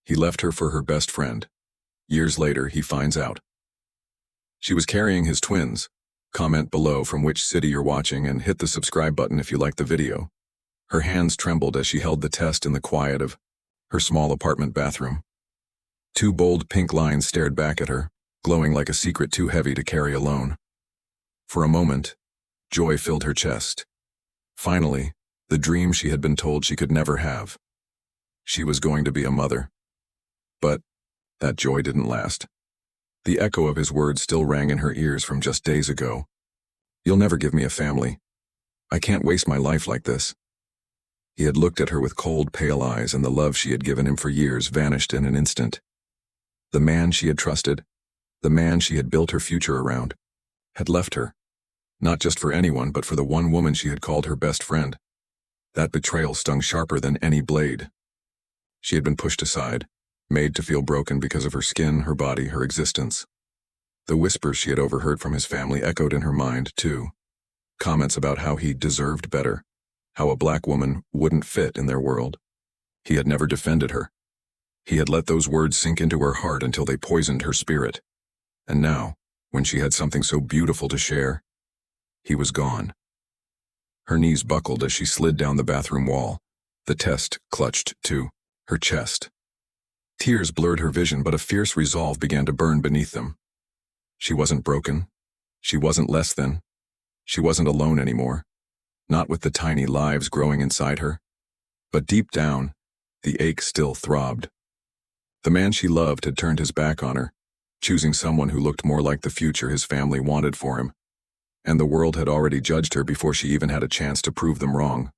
He left her for her best friend. Years later, he finds out. She was carrying his twins. Comment below from which city you're watching and hit the subscribe button if you liked the video. Her hands trembled as she held the test in the quiet of her small apartment bathroom. Two bold pink lines stared back at her, glowing like a secret too heavy to carry alone. For a moment, joy filled her chest. Finally, the dream she had been told she could never have. She was going to be a mother. But that joy didn't last. The echo of his words still rang in her ears from just days ago. "You'll never give me a family. I can't waste my life like this." He had looked at her with cold, pale eyes, and the love she had given him for years vanished in an instant. The man she had trusted, the man she had built her future around, had left her. Not just for anyone, but for the one woman she had called her best friend. That betrayal stung sharper than any blade. She had been pushed aside, made to feel broken because of her skin, her body, her existence. The whispers she had overheard from his family echoed in her mind, too. Comments about how he deserved better, how a black woman wouldn't fit in their world. He had never defended her. He had let those words sink into her heart until they poisoned her spirit. And now, when she had something so beautiful to share, he was gone. Her knees buckled as she slid down the bathroom wall. The test clutched to her chest. Tears blurred her vision, but a fierce resolve began to burn beneath them. She wasn't broken. She wasn't less than. She wasn't alone anymore. Not with the tiny lives growing inside her. But deep down, the ache still throbbed. The man she loved had turned his back on her, choosing someone who looked more like the future his family wanted for him. And the world had already judged her before she even had a chance to prove them wrong.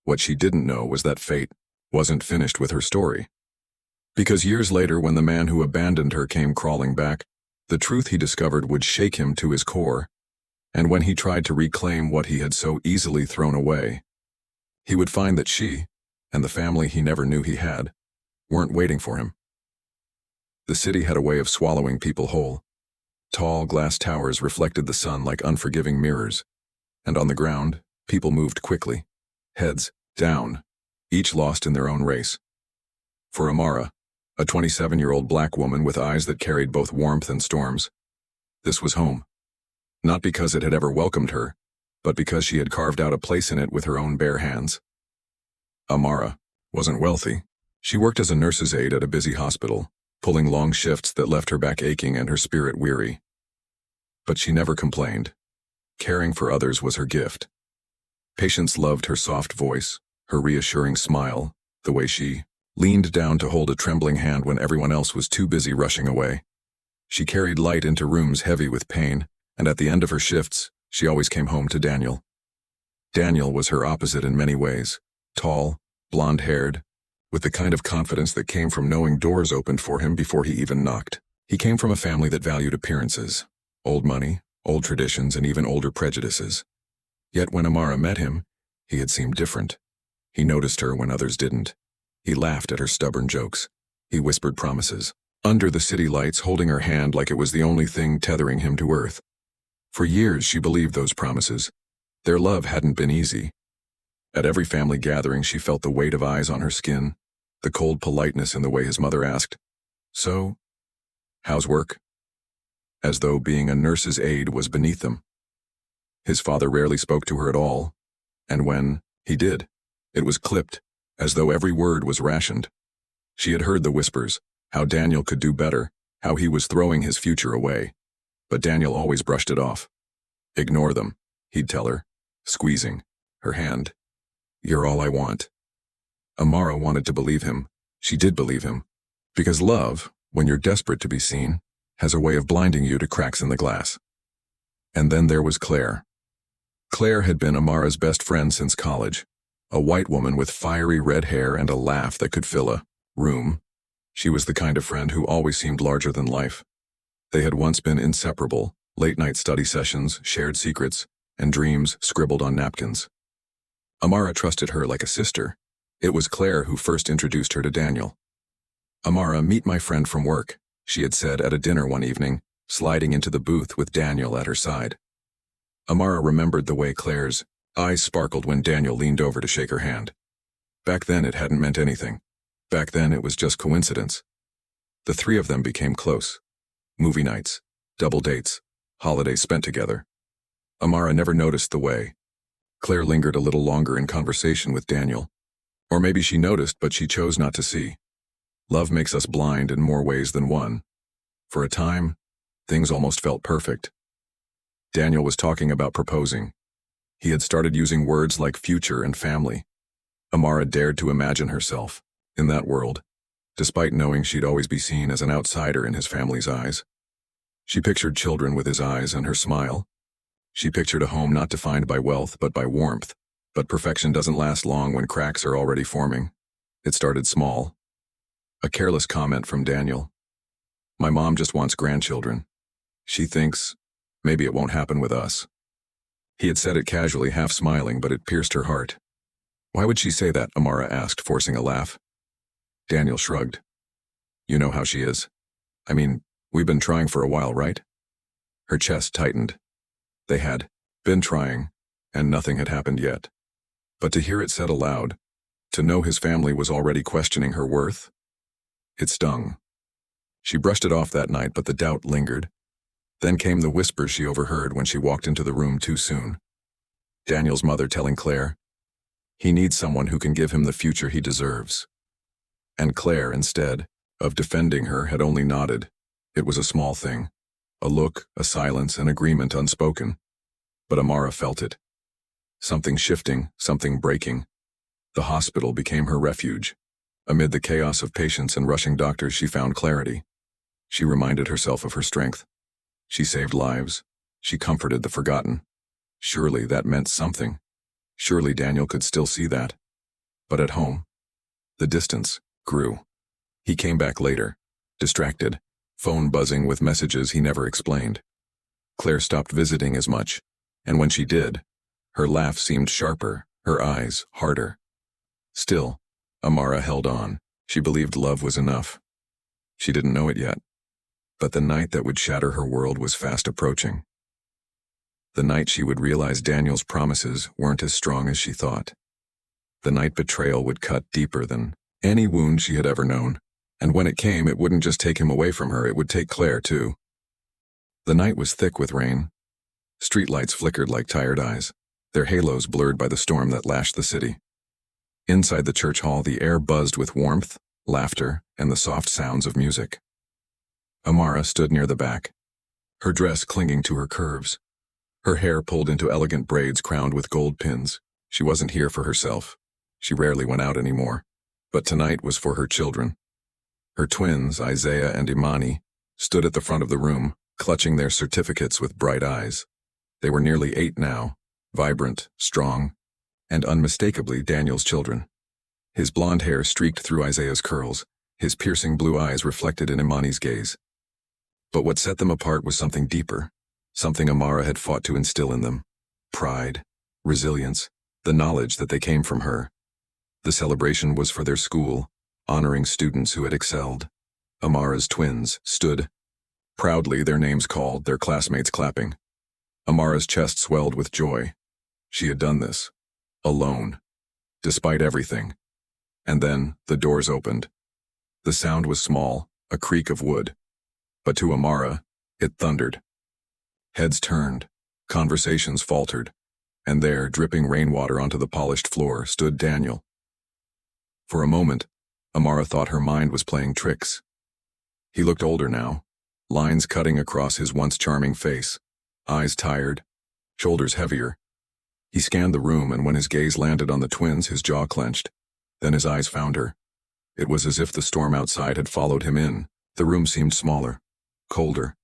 What she didn't know was that fate wasn't finished with her story. Because years later, when the man who abandoned her came crawling back, the truth he discovered would shake him to his core. And when he tried to reclaim what he had so easily thrown away, he would find that she, and the family he never knew he had, weren't waiting for him. The city had a way of swallowing people whole. Tall glass towers reflected the sun like unforgiving mirrors, and on the ground, people moved quickly, heads down, each lost in their own race. For Amara, a 27-year-old black woman with eyes that carried both warmth and storms, this was home. Not because it had ever welcomed her, but because she had carved out a place in it with her own bare hands. Amara wasn't wealthy. She worked as a nurse's aide at a busy hospital, pulling long shifts that left her back aching and her spirit weary. But she never complained. Caring for others was her gift. Patients loved her soft voice, her reassuring smile, the way she leaned down to hold a trembling hand when everyone else was too busy rushing away. She carried light into rooms heavy with pain, and at the end of her shifts, she always came home to Daniel. Daniel was her opposite in many ways, tall, blonde-haired, with the kind of confidence that came from knowing doors opened for him before he even knocked. He came from a family that valued appearances, old money, old traditions, and even older prejudices. Yet when Amara met him, he had seemed different. He noticed her when others didn't. He laughed at her stubborn jokes. He whispered promises, under the city lights, holding her hand like it was the only thing tethering him to earth. For years she believed those promises. Their love hadn't been easy. At every family gathering she felt the weight of eyes on her skin, the cold politeness in the way his mother asked, "So, how's work?" As though being a nurse's aide was beneath them. His father rarely spoke to her at all, and when he did, it was clipped, as though every word was rationed. She had heard the whispers, how Daniel could do better, how he was throwing his future away. But Daniel always brushed it off. "Ignore them," he'd tell her, squeezing her hand. "You're all I want." Amara wanted to believe him. She did believe him. Because love, when you're desperate to be seen, has a way of blinding you to cracks in the glass. And then there was Claire. Claire had been Amara's best friend since college. A white woman with fiery red hair and a laugh that could fill a room. She was the kind of friend who always seemed larger than life. They had once been inseparable, late-night study sessions, shared secrets, and dreams scribbled on napkins. Amara trusted her like a sister. It was Claire who first introduced her to Daniel. "Amara, meet my friend from work," she had said at a dinner one evening, sliding into the booth with Daniel at her side. Amara remembered the way Claire's eyes sparkled when Daniel leaned over to shake her hand. Back then it hadn't meant anything. Back then it was just coincidence. The three of them became close. Movie nights, double dates, holidays spent together. Amara never noticed the way. Claire lingered a little longer in conversation with Daniel. Or maybe she noticed, but she chose not to see. Love makes us blind in more ways than one. For a time, things almost felt perfect. Daniel was talking about proposing. He had started using words like future and family. Amara dared to imagine herself in that world, despite knowing she'd always be seen as an outsider in his family's eyes. She pictured children with his eyes and her smile. She pictured a home not defined by wealth but by warmth. But perfection doesn't last long when cracks are already forming. It started small. A careless comment from Daniel. My mom just wants grandchildren. She thinks maybe it won't happen with us. He had said it casually, half smiling, but it pierced her heart. Why would she say that? Amara asked, forcing a laugh. Daniel shrugged. You know how she is. I mean, we've been trying for a while, right? Her chest tightened. They had been trying, and nothing had happened yet. But to hear it said aloud, to know his family was already questioning her worth, it stung. She brushed it off that night, but the doubt lingered. Then came the whispers she overheard when she walked into the room too soon. Daniel's mother telling Claire, he needs someone who can give him the future he deserves. And Claire, instead of defending her, had only nodded. It was a small thing. A look, a silence, an agreement unspoken. But Amara felt it. Something shifting, something breaking. The hospital became her refuge. Amid the chaos of patients and rushing doctors, she found clarity. She reminded herself of her strength. She saved lives. She comforted the forgotten. Surely that meant something. Surely Daniel could still see that. But at home, the distance grew. He came back later, distracted, phone buzzing with messages he never explained. Claire stopped visiting as much, and when she did, her laugh seemed sharper, her eyes harder. Still, Amara held on. She believed love was enough. She didn't know it yet. But the night that would shatter her world was fast approaching. The night she would realize Daniel's promises weren't as strong as she thought. The night betrayal would cut deeper than any wound she had ever known. And when it came, it wouldn't just take him away from her, it would take Claire too. The night was thick with rain. Streetlights flickered like tired eyes, their halos blurred by the storm that lashed the city. Inside the church hall, the air buzzed with warmth, laughter, and the soft sounds of music. Amara stood near the back, her dress clinging to her curves, her hair pulled into elegant braids crowned with gold pins. She wasn't here for herself. She rarely went out anymore. But tonight was for her children. Her twins, Isaiah and Imani, stood at the front of the room, clutching their certificates with bright eyes. They were nearly 8 now, vibrant, strong, and unmistakably Daniel's children. His blonde hair streaked through Isaiah's curls, his piercing blue eyes reflected in Imani's gaze. But what set them apart was something deeper, something Amara had fought to instill in them. Pride, resilience, the knowledge that they came from her. The celebration was for their school, honoring students who had excelled. Amara's twins stood, proudly, their names called, their classmates clapping. Amara's chest swelled with joy. She had done this, alone, despite everything. And then the doors opened. The sound was small, a creak of wood. But to Amara, it thundered. Heads turned, conversations faltered, and there, dripping rainwater onto the polished floor, stood Daniel. For a moment, Amara thought her mind was playing tricks. He looked older now, lines cutting across his once charming face, eyes tired, shoulders heavier. He scanned the room, and when his gaze landed on the twins, his jaw clenched. Then his eyes found her. It was as if the storm outside had followed him in. The room seemed smaller, colder.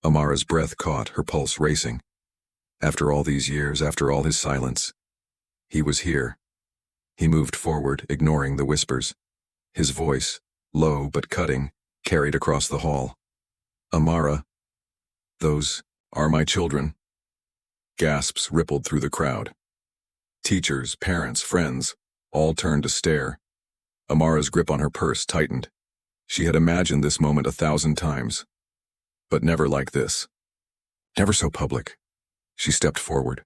Amara's breath caught, her pulse racing. After all these years, after all his silence, he was here. He moved forward, ignoring the whispers. His voice, low but cutting, carried across the hall. Amara, those are my children. Gasps rippled through the crowd. Teachers, parents, friends, all turned to stare. Amara's grip on her purse tightened. She had imagined this moment 1,000 times. But never like this. Never so public. She stepped forward,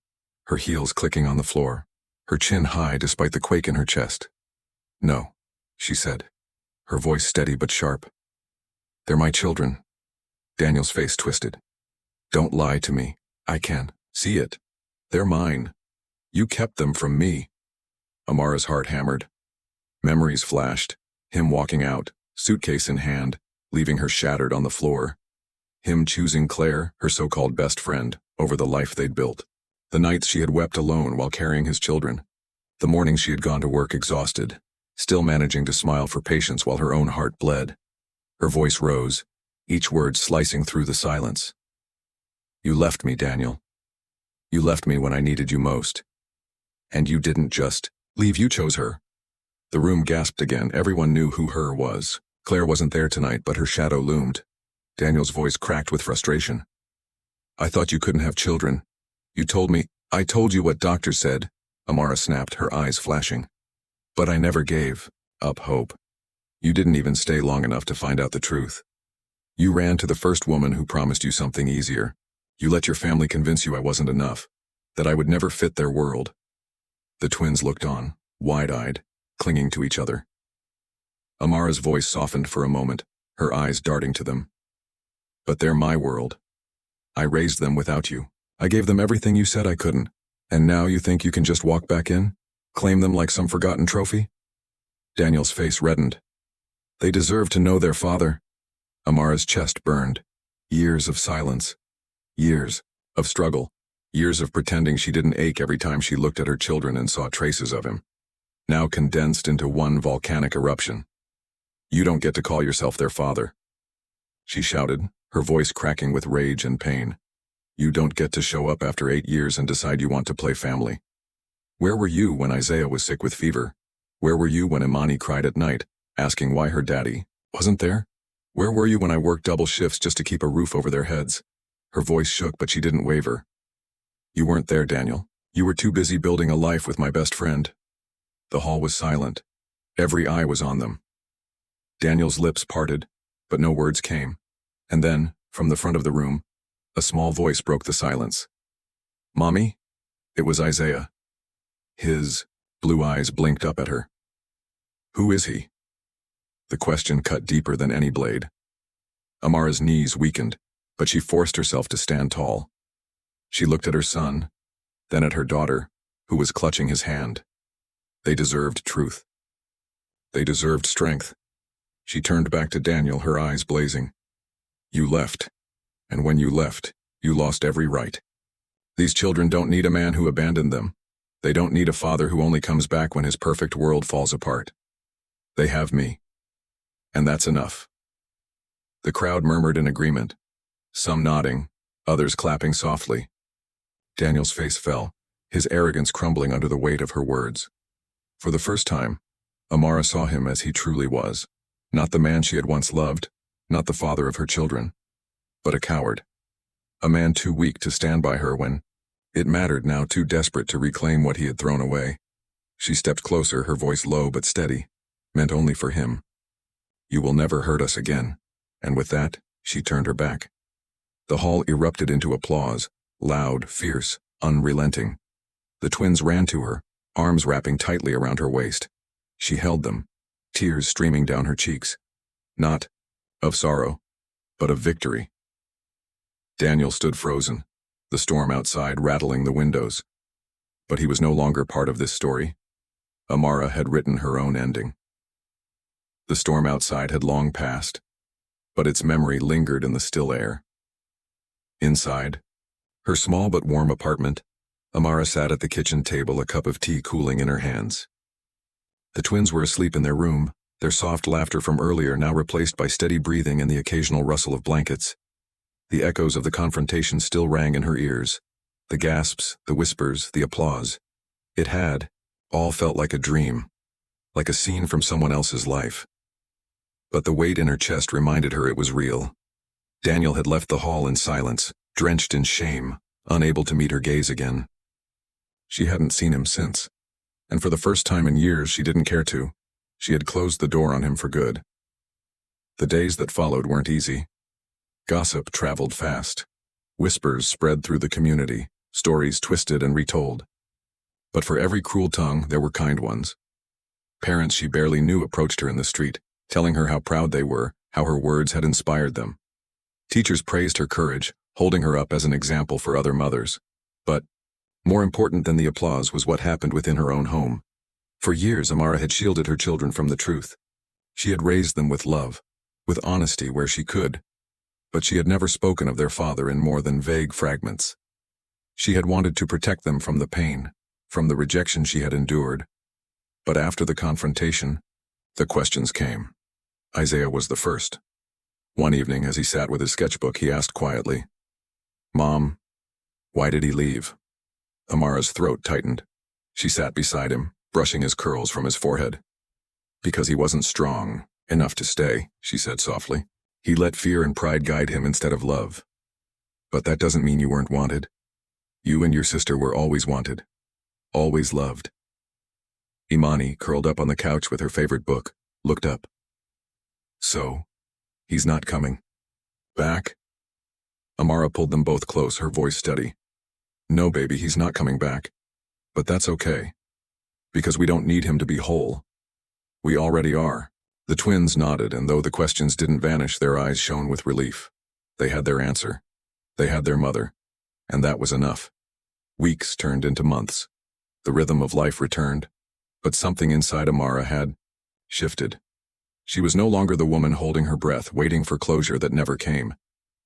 her heels clicking on the floor, her chin high despite the quake in her chest. No, she said. her voice steady but sharp. "They're my children." Daniel's face twisted. "Don't lie to me. I can see it. They're mine. You kept them from me." Amara's heart hammered. Memories flashed. Him walking out, suitcase in hand, leaving her shattered on the floor. Him choosing Claire, her so-called best friend, over the life they'd built. The nights she had wept alone while carrying his children. The mornings she had gone to work exhausted, still managing to smile for patience while her own heart bled. Her voice rose, each word slicing through the silence. "You left me, Daniel. You left me when I needed you most. And you didn't just leave, you chose her." The room gasped again. Everyone knew who her was. Claire wasn't there tonight, but her shadow loomed. Daniel's voice cracked with frustration. "I thought you couldn't have children. You told me, I told you what doctors said," Amara snapped, her eyes flashing. "But I never gave up hope. You didn't even stay long enough to find out the truth. You ran to the first woman who promised you something easier. You let your family convince you I wasn't enough, that I would never fit their world." The twins looked on, wide-eyed, clinging to each other. Amara's voice softened for a moment, her eyes darting to them. "But they're my world. I raised them without you. I gave them everything you said I couldn't. And now you think you can just walk back in? Claim them like some forgotten trophy?" Daniel's face reddened. "They deserve to know their father." Amara's chest burned. Years of silence. Years of struggle. Years of pretending she didn't ache every time she looked at her children and saw traces of him. Now condensed into one volcanic eruption. "You don't get to call yourself their father," she shouted, her voice cracking with rage and pain. "You don't get to show up after 8 years and decide you want to play family. Where were you when Isaiah was sick with fever? Where were you when Imani cried at night, asking why her daddy wasn't there? Where were you when I worked double shifts just to keep a roof over their heads?" Her voice shook, but she didn't waver. "You weren't there, Daniel. You were too busy building a life with my best friend." The hall was silent. Every eye was on them. Daniel's lips parted, but no words came. And then, from the front of the room, a small voice broke the silence. "Mommy?" It was Isaiah. His blue eyes blinked up at her. "Who is he?" The question cut deeper than any blade. Amara's knees weakened, but she forced herself to stand tall. She looked at her son, then at her daughter, who was clutching his hand. They deserved truth. They deserved strength. She turned back to Daniel, her eyes blazing. "You left. And when you left, you lost every right. These children don't need a man who abandoned them. They don't need a father who only comes back when his perfect world falls apart. They have me. And that's enough." The crowd murmured in agreement, some nodding, others clapping softly. Daniel's face fell, his arrogance crumbling under the weight of her words. For the first time, Amara saw him as he truly was, not the man she had once loved, not the father of her children, but a coward. A man too weak to stand by her when it mattered, now too desperate to reclaim what he had thrown away. She stepped closer, her voice low but steady, meant only for him. "You will never hurt us again." And with that, she turned her back. The hall erupted into applause, loud, fierce, unrelenting. The twins ran to her, arms wrapping tightly around her waist. She held them, tears streaming down her cheeks. Not of sorrow, but of victory. Daniel stood frozen, the storm outside rattling the windows. But he was no longer part of this story. Amara had written her own ending. The storm outside had long passed, but its memory lingered in the still air. Inside, her small but warm apartment, Amara sat at the kitchen table, a cup of tea cooling in her hands. The twins were asleep in their room, their soft laughter from earlier now replaced by steady breathing and the occasional rustle of blankets. The echoes of the confrontation still rang in her ears, the gasps, the whispers, the applause. It had all felt like a dream, like a scene from someone else's life. But the weight in her chest reminded her it was real. Daniel had left the hall in silence, drenched in shame, unable to meet her gaze again. She hadn't seen him since, and for the first time in years she didn't care to. She had closed the door on him for good. The days that followed weren't easy. Gossip traveled fast. Whispers spread through the community, stories twisted and retold. But for every cruel tongue, there were kind ones. Parents she barely knew approached her in the street, telling her how proud they were, how her words had inspired them. Teachers praised her courage, holding her up as an example for other mothers. But more important than the applause was what happened within her own home. For years, Amara had shielded her children from the truth. She had raised them with love, with honesty where she could, but she had never spoken of their father in more than vague fragments. She had wanted to protect them from the pain, from the rejection she had endured. But after the confrontation, the questions came. Isaiah was the first. One evening, as he sat with his sketchbook, he asked quietly, "Mom, why did he leave?" Amara's throat tightened. She sat beside him, brushing his curls from his forehead. "Because he wasn't strong enough to stay," she said softly. "He let fear and pride guide him instead of love. But that doesn't mean you weren't wanted. You and your sister were always wanted, always loved." Imani, curled up on the couch with her favorite book, looked up. "So, he's not coming back?" Amara pulled them both close, her voice steady. "No, baby, he's not coming back. But that's okay. Because we don't need him to be whole. We already are." The twins nodded, and though the questions didn't vanish, their eyes shone with relief. They had their answer. They had their mother. And that was enough. Weeks turned into months. The rhythm of life returned. But something inside Amara had shifted. She was no longer the woman holding her breath, waiting for closure that never came.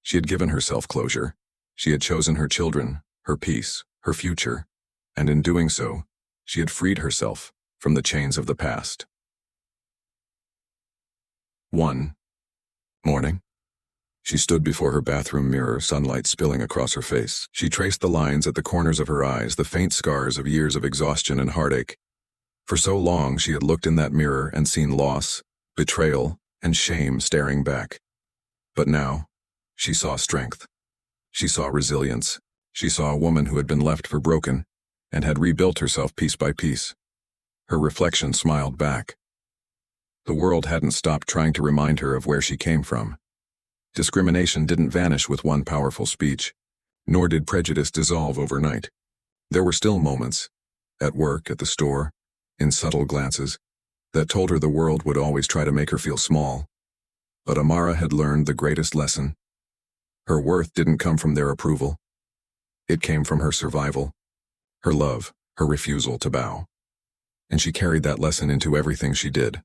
She had given herself closure. She had chosen her children, her peace, her future. And in doing so, she had freed herself from the chains of the past. One morning, she stood before her bathroom mirror, sunlight spilling across her face. She traced the lines at the corners of her eyes, the faint scars of years of exhaustion and heartache. For so long, she had looked in that mirror and seen loss, betrayal, and shame staring back. But now, she saw strength. She saw resilience. She saw a woman who had been left for broken and had rebuilt herself piece by piece. Her reflection smiled back. The world hadn't stopped trying to remind her of where she came from. Discrimination didn't vanish with one powerful speech, nor did prejudice dissolve overnight. There were still moments, at work, at the store, in subtle glances, that told her the world would always try to make her feel small. But Amara had learned the greatest lesson. Her worth didn't come from their approval. It came from her survival, her love, her refusal to bow. And she carried that lesson into everything she did.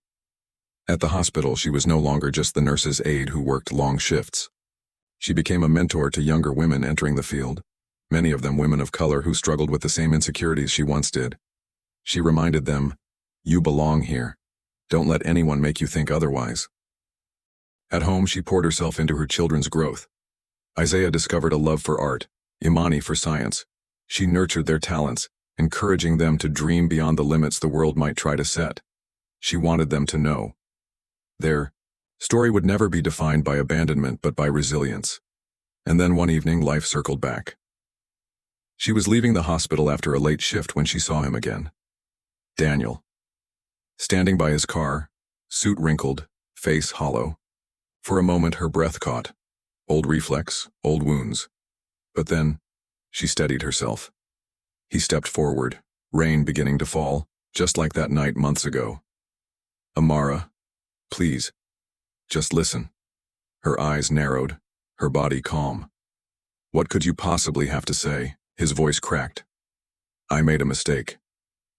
At the hospital, she was no longer just the nurse's aide who worked long shifts. She became a mentor to younger women entering the field, many of them women of color who struggled with the same insecurities she once did. She reminded them, "You belong here. Don't let anyone make you think otherwise." At home, she poured herself into her children's growth. Isaiah discovered a love for art, Imani for science. She nurtured their talents, encouraging them to dream beyond the limits the world might try to set. She wanted them to know their story would never be defined by abandonment but by resilience. And then one evening, life circled back. She was leaving the hospital after a late shift when she saw him again. Daniel. Standing by his car, suit wrinkled, face hollow. For a moment, her breath caught. Old reflex, old wounds. But then, she steadied herself. He stepped forward, rain beginning to fall, just like that night months ago. "Amara, please, just listen." Her eyes narrowed, her body calm. "What could you possibly have to say?" His voice cracked. "I made a mistake.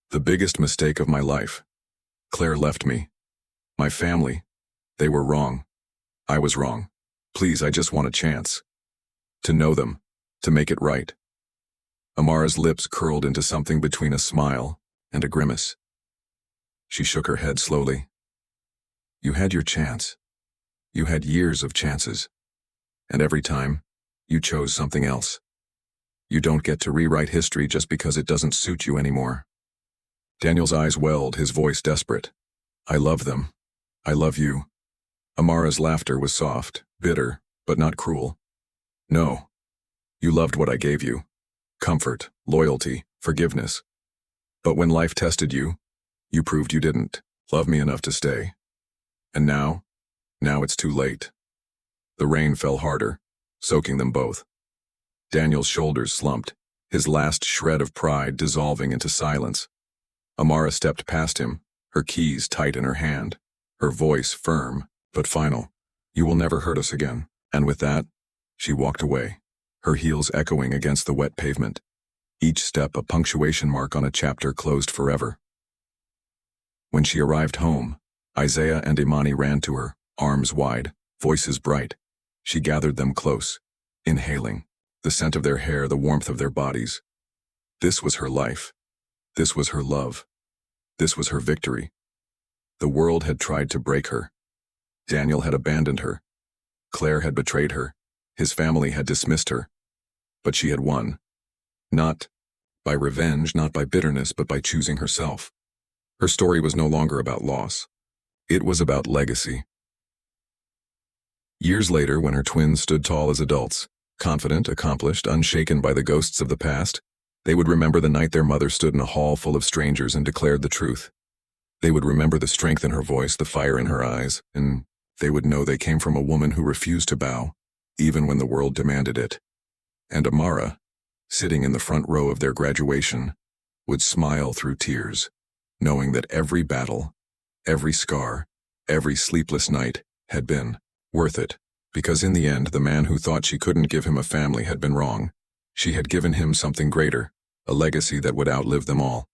The biggest mistake of my life. Claire left me. My family, they were wrong. I was wrong. Please, I just want a chance. To know them, to make it right." Amara's lips curled into something between a smile and a grimace. She shook her head slowly. "You had your chance. You had years of chances. And every time, you chose something else. You don't get to rewrite history just because it doesn't suit you anymore." Daniel's eyes welled, his voice desperate. "I love them. I love you." Amara's laughter was soft, bitter, but not cruel. "No. You loved what I gave you. Comfort, loyalty, forgiveness. But when life tested you, you proved you didn't love me enough to stay. And now it's too late." The rain fell harder, soaking them both. Daniel's shoulders slumped, his last shred of pride dissolving into silence. Amara stepped past him, her keys tight in her hand. her voice firm but final. "You will never hurt us again." And with that, she walked away, her heels echoing against the wet pavement. Each step a punctuation mark on a chapter closed forever. When she arrived home, Isaiah and Imani ran to her, arms wide, voices bright. She gathered them close, inhaling, the scent of their hair, the warmth of their bodies. This was her life. This was her love. This was her victory. The world had tried to break her. Daniel had abandoned her. Claire had betrayed her. His family had dismissed her. But she had won. Not by revenge, not by bitterness, but by choosing herself. Her story was no longer about loss. It was about legacy. Years later, when her twins stood tall as adults, confident, accomplished, unshaken by the ghosts of the past, they would remember the night their mother stood in a hall full of strangers and declared the truth. They would remember the strength in her voice, the fire in her eyes, and they would know they came from a woman who refused to bow, even when the world demanded it. And Amara, sitting in the front row of their graduation, would smile through tears, knowing that every battle, every scar, every sleepless night had been worth it, because in the end the man who thought she couldn't give him a family had been wrong. She had given him something greater, a legacy that would outlive them all.